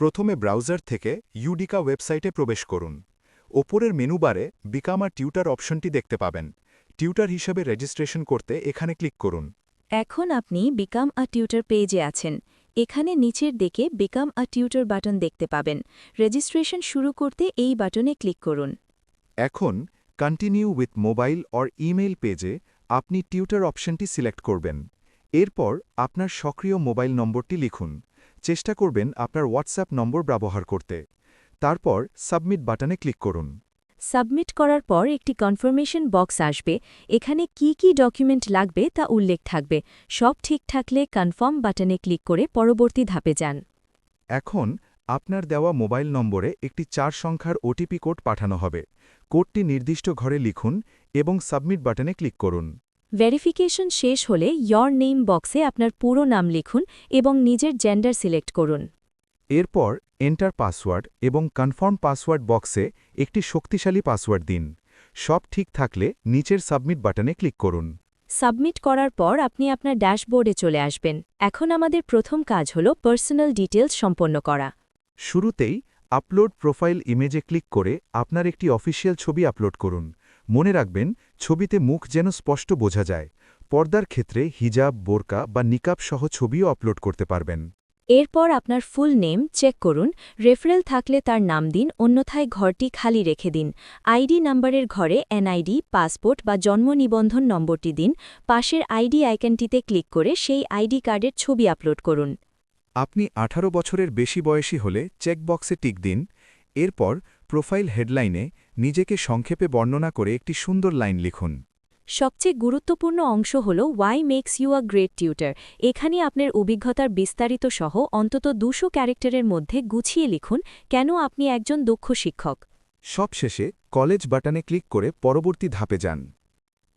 প্রথমে ব্রাউজার থেকে ইউডিকা ওয়েবসাইটে প্রবেশ করুন। ওপরের মেনু বারে বিকাম আ টিউটর অপশনটি দেখতে পাবেন। টিউটর হিসেবে রেজিস্ট্রেশন করতে এখানে ক্লিক করুন। এখন আপনি বিকাম আ টিউটর পেজে আছেন। এখানে নিচের দিকে বিকাম আ টিউটর বাটন দেখতে পাবেন। রেজিস্ট্রেশন শুরু করতে এই বাটনে ক্লিক করুন। এখন continue with mobile or email পেজে আপনি টিউটর অপশনটি সিলেক্ট করবেন। এরপর আপনার সক্রিয় মোবাইল নম্বরটি লিখুন। চেষ্টা করবেন আপনার হোয়াটসঅ্যাপ নম্বর ব্যবহার করতে। তারপর সাবমিট বাটনে ক্লিক করুন। সাবমিট করার পর একটি কনফার্মেশন বক্স আসবে। এখানে কি ডকুমেন্ট লাগবে তা উল্লেখ থাকবে। সব ঠিক থাকলে কনফার্ম বাটনে ক্লিক করে পরবর্তী ধাপে যান। এখন আপনার দেওয়া মোবাইল নম্বরে একটি 4 সংখ্যার ওটিপি কোড পাঠানো হবে। কোডটি নির্দিষ্ট ঘরে লিখুন এবং সাবমিট বাটনে ক্লিক করুন। ভেরিফিকেশন শেষ হলে ইয়োর নেম বক্সে আপনার পুরো নাম লিখুন এবং নিজের জেন্ডার সিলেক্ট করুন। এরপর এন্টার পাসওয়ার্ড এবং কনফার্ম পাসওয়ার্ড বক্সে একটি শক্তিশালী পাসওয়ার্ড দিন। সব ঠিক থাকলে নিচের সাবমিট বাটনে ক্লিক করুন। সাবমিট করার পর আপনি আপনার ড্যাশবোর্ডে চলে আসবেন। এখন আমাদের প্রথম কাজ হল পার্সোনাল ডিটেলস সম্পন্ন করা। শুরুতেই আপলোড প্রোফাইল ইমেজে ক্লিক করে আপনার একটি অফিসিয়াল ছবি আপলোড করুন। মনে রাখবেন, ছবিতে মুখ যেন স্পষ্ট বোঝা যায়। পর্দার ক্ষেত্রে হিজাব, বোরকা বা নিকাব সহ ছবিও আপলোড করতে পারবেন। এরপর আপনার ফুল নেম চেক করুন। রেফারেল থাকলে তার নাম দিন, অন্যথায় ঘরটি খালি রেখে দিন। আইডি নাম্বারের ঘরে এনআইডি, পাসপোর্ট বা জন্ম নিবন্ধন নম্বরটি দিন। পাশের আইডি আইকনটিতে ক্লিক করে সেই আইডি কার্ডের ছবি আপলোড করুন। আপনি 18 বছরের বেশি বয়সী হলে চেকবক্সে টিক দিন। এরপর প্রোফাইল হেডলাইনে নিজেকে সংক্ষেপে বর্ণনা করে একটি সুন্দর লাইন লিখুন। সবচেয়ে গুরুত্বপূর্ণ অংশ হল why makes you a great tutor. এখানে আপনার অভিজ্ঞতার বিস্তারিত সহ অন্তত 200 ক্যারেক্টারের মধ্যে গুছিয়ে লিখুন কেন আপনি একজন দক্ষ শিক্ষক। সবশেষে কলেজ বাটনে ক্লিক করে পরবর্তী ধাপে যান।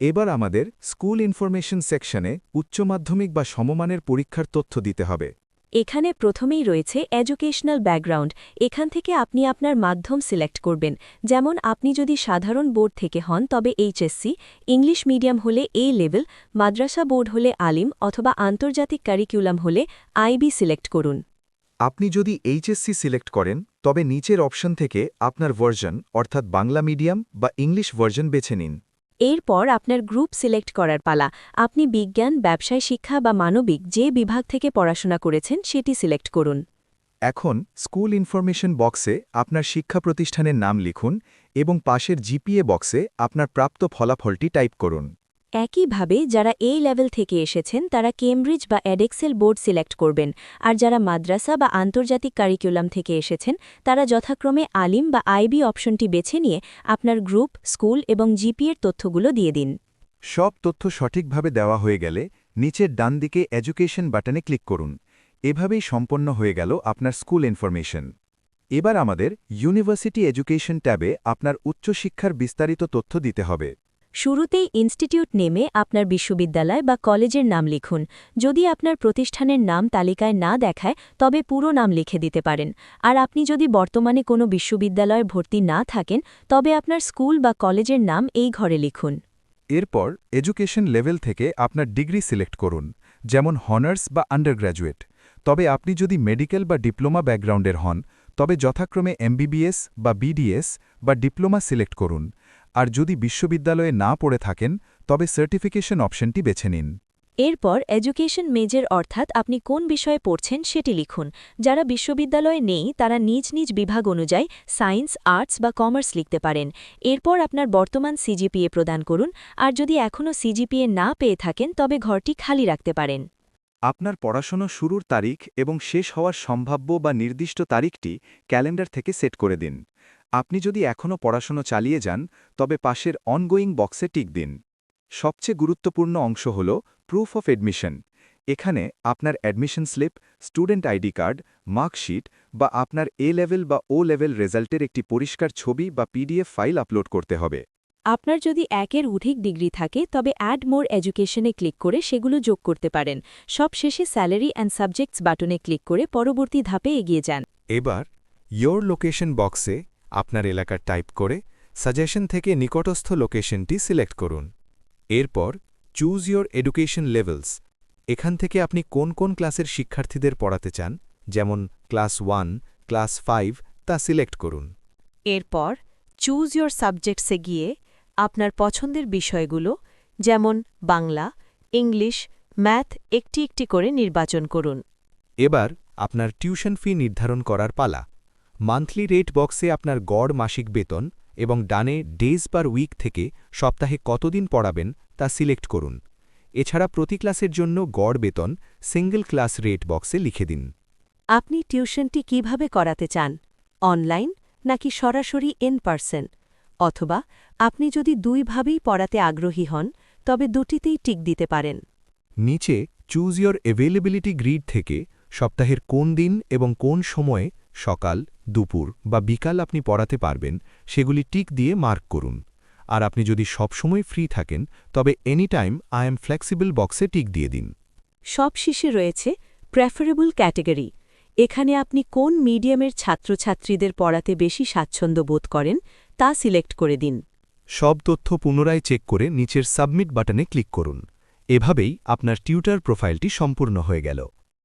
এবার আমাদের স্কুল ইনফরমেশন সেকশনে উচ্চ মাধ্যমিক বা সমমানের পরীক্ষার তথ্য দিতে হবে। এখানে প্রথমেই রয়েছে এডুকেশনাল ব্যাকগ্রাউন্ড। এখান থেকে আপনি আপনার মাধ্যম সিলেক্ট করবেন। যেমন আপনি যদি সাধারণ বোর্ড থেকে হন তবে এইচএসসি, ইংলিশ মিডিয়াম হলে এ লেভেল, মাদ্রাসা বোর্ড হলে আলিম অথবা আন্তর্জাতিক কারিকুলাম হলে আইবি সিলেক্ট করুন। আপনি যদি এইচএসসি সিলেক্ট করেন তবে নিচের অপশন থেকে আপনার ভার্সন অর্থাৎ বাংলা মিডিয়াম বা ইংলিশ ভার্সন বেছে নিন। এরপর আপনার গ্রুপ সিলেক্ট করার পালা। আপনি বিজ্ঞান, ব্যবসায় শিক্ষা বা মানবিক যে বিভাগ থেকে পড়াশোনা করেছেন সেটি সিলেক্ট করুন। এখন স্কুল ইনফরমেশন বক্সে আপনার শিক্ষা প্রতিষ্ঠানের নাম লিখুন এবং পাশের জিপিএ বক্সে আপনার প্রাপ্ত ফলাফলটি টাইপ করুন। একইভাবে যারা এই লেভেল থেকে এসেছেন তারা কেমব্রিজ বা এডেক্সেল বোর্ড সিলেক্ট করবেন, আর যারা মাদ্রাসা বা আন্তর্জাতিক কারিকুলাম থেকে এসেছেন তারা যথাক্রমে আলিম বা আইবি অপশনটি বেছে নিয়ে আপনার গ্রুপ, স্কুল এবং জিপিএর তথ্যগুলো দিয়ে দিন। সব তথ্য সঠিকভাবে দেওয়া হয়ে গেলে নিচের ডান দিকে এডুকেশন বাটনে ক্লিক করুন। এভাবেই সম্পন্ন হয়ে গেল আপনার স্কুল ইনফরমেশন। এবার আমাদের ইউনিভার্সিটি এডুকেশন ট্যাবে আপনার উচ্চশিক্ষার বিস্তারিত তথ্য দিতে হবে। শুরুতেই ইনস্টিটিউট নেমে আপনার বিশ্ববিদ্যালয় বা কলেজের নাম লিখুন। যদি আপনার প্রতিষ্ঠানের নাম তালিকায় না দেখায় তবে পুরো নাম লিখে দিতে পারেন। আর আপনি যদি বর্তমানে কোনো বিশ্ববিদ্যালয়ে ভর্তি না থাকেন তবে আপনার স্কুল বা কলেজের নাম এই ঘরে লিখুন। এরপর এডুকেশন লেভেল থেকে আপনার ডিগ্রি সিলেক্ট করুন, যেমন হনার্স বা আন্ডারগ্র্যাজুয়েট। তবে আপনি যদি মেডিকেল বা ডিপ্লোমা ব্যাকগ্রাউন্ডের হন তবে যথাক্রমে এমবিবিএস বা বিডিএস বা ডিপ্লোমা সিলেক্ট করুন। আর যদি বিশ্ববিদ্যালয়ে না পড়ে থাকেন তবে সার্টিফিকেশন অপশনটি বেছে নিন। এরপর এডুকেশন মেজর অর্থাৎ আপনি কোন বিষয়ে পড়ছেন সেটি লিখুন। যারা বিশ্ববিদ্যালয়ে নেই তারা নিজ নিজ বিভাগ অনুযায়ী সায়েন্স, আর্টস বা কমার্স লিখতে পারেন। এরপর আপনার বর্তমান সিজিপিএ প্রদান করুন, আর যদি এখনও সিজিপিএ না পেয়ে থাকেন তবে ঘরটি খালি রাখতে পারেন। আপনার পড়াশোনা শুরুর তারিখ এবং শেষ হওয়ার সম্ভাব্য বা নির্দিষ্ট তারিখটি ক্যালেন্ডার থেকে সেট করে দিন। আপনি যদি এখনও পড়াশোনা চালিয়ে যান তবে পাশের অনগোয়িং বক্সে টিক দিন। সবচেয়ে গুরুত্বপূর্ণ অংশ হল প্রুফ অফ এডমিশন। এখানে আপনার admission slip, student ID card, marksheet বা আপনার এ লেভেল বা ও লেভেল রেজাল্টের একটি পরিষ্কার ছবি বা পিডিএফ ফাইল আপলোড করতে হবে। আপনার যদি একের অধিক ডিগ্রি থাকে তবে অ্যাড মোর এডুকেশনে ক্লিক করে সেগুলো যোগ করতে পারেন। সবশেষে স্যালারি অ্যান্ড সাবজেক্টস বাটনে ক্লিক করে পরবর্তী ধাপে এগিয়ে যান। এবার ইয়োর লোকেশন বক্সে আপনার এলাকা টাইপ করে সাজেশন থেকে নিকটস্থ লোকেশনটি সিলেক্ট করুন। এরপর চুজ ইয়োর এডুকেশন লেভেলস। এখান থেকে আপনি কোন কোন ক্লাসের শিক্ষার্থীদের পড়াতে চান, যেমন ক্লাস 1, ক্লাস 5 তা সিলেক্ট করুন। এরপর চুজ ইয়োর সাবজেক্টসে গিয়ে আপনার পছন্দের বিষয়গুলো যেমন বাংলা, ইংলিশ, ম্যাথ একটি একটি করে নির্বাচন করুন। এবার আপনার টিউশন ফি নির্ধারণ করার পালা। মান্থলি রেট বক্সে আপনার গড় মাসিক বেতন এবং ডানে ডেজ পার উইক থেকে সপ্তাহে কতদিন পড়াবেন তা সিলেক্ট করুন। এছাড়া প্রতি ক্লাসের জন্য গড় বেতন সিঙ্গল ক্লাস রেট বক্সে লিখে দিন। আপনি টিউশনটি কিভাবে করাতে চান, অনলাইন নাকি সরাসরি ইন পারসন, অথবা আপনি যদি দুইভাবেই পড়াতে আগ্রহী হন তবে দুটিতেই টিক দিতে পারেন। নিচে চুজ ইয়োর অ্যাভেলেবিলিটি গ্রিড থেকে সপ্তাহের কোন দিন এবং কোন সময়ে সকাল, দুপুর বা বিকাল আপনি পড়াতে পারবেন সেগুলি টিক দিয়ে মার্ক করুন। আর আপনি যদি সবসময় ফ্রি থাকেন তবে any time I am flexible বক্সে টিক দিয়ে দিন। সবশেষে রয়েছে প্রেফারেবল ক্যাটেগরি। এখানে আপনি কোন মিডিয়ামের ছাত্রছাত্রীদের পড়াতে বেশি স্বাচ্ছন্দ্য বোধ করেন তা সিলেক্ট করে দিন। সব তথ্য পুনরায় চেক করে নিচের সাবমিট বাটনে ক্লিক করুন। এভাবেই আপনার টিউটর প্রোফাইলটি সম্পূর্ণ হয়ে গেল।